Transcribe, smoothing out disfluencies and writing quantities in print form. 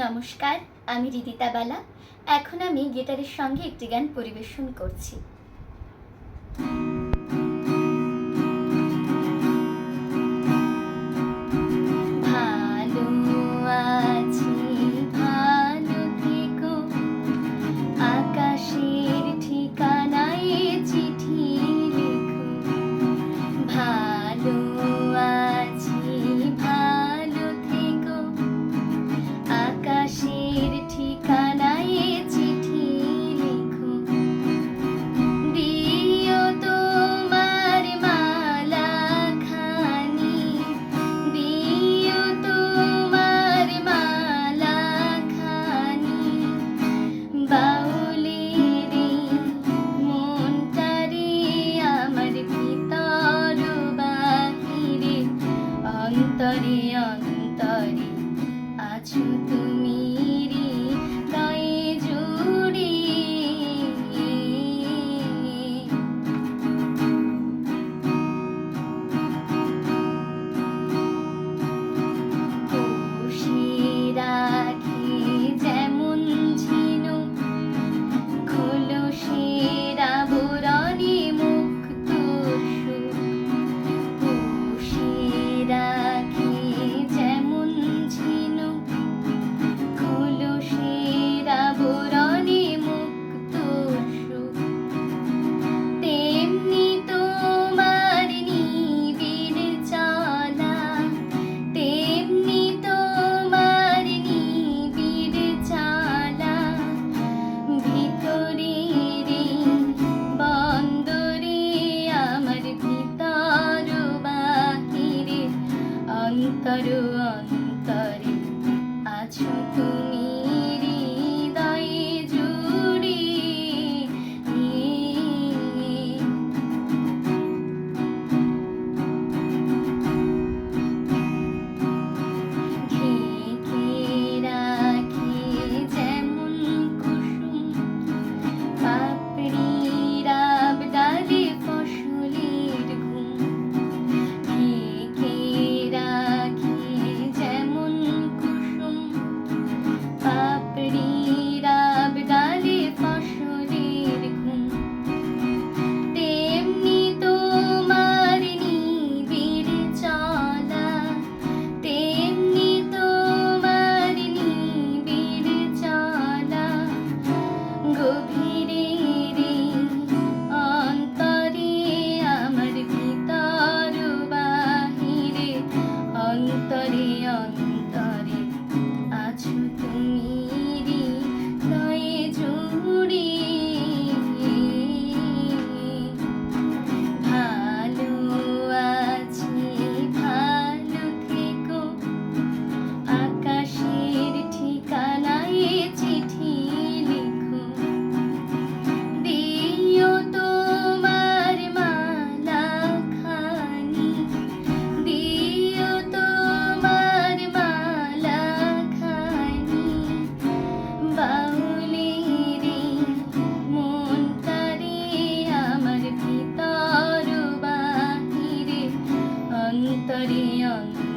নমস্কার, আমি রিদিতা বালা। এখন আমি গিটারের সঙ্গে একটি গান পরিবেশন করছি। ভালো আছি, ভালো থেকো, আকাশের ঠিকানায় চিঠি লেখো। ভালো আছি, ভালো থেকো, আকাশের ঠিকানায় চিঠি লেখো। দিও তোমার মালা খানি, দিও তোমার মালা খানি, বাউলের মনটারে আমার ভিতর বাহিরে, অন্তরে অন্তরে আছো তুমি হৃদয়ে জুড়ে। পুষে রাখি যেমন ঝিনুক, খোলসের আবরণে মুক্ত সুখ। পুষে রাখি যেমন ঝিনুক, খোলসের আবরণে মুক্ত সুখ। তেমনি তোমার নিবিড় চলা, তেমনি তোমার নিবিড় চলা, ভিতরের বন্দরে আমার ভিতর বাহিরে, অন্তর অন্তরে আছো তুমি হৃদয়ে জুড়ে। ঢেকে রাখি যেমন কুসুম, পাপড়ির আবডালে ফসলের ঘুম। ঢেকে রাখি যেমন কুসুম, পাপড়ির আবডালে ফসলের ঘুম। তেমনি তোমার নিবিড় চলা, তেমনি তোমার নিবিড় চলা, গভীরের অন্তরে আমার ভিতর বাহিরে, অন্তরে অন্তরে আছো তুমি হৃদয়ে জুড়ে। ভালো আছি, ভালো থেকো, আকাশের ঠিকানায় চিঠি লেখো। দিও তোমার মালা খানি, দিও তোমার মালা খানি, বাউলের মনটারে আমার ভিতর বাহিরে, অন্তরে অন্তরে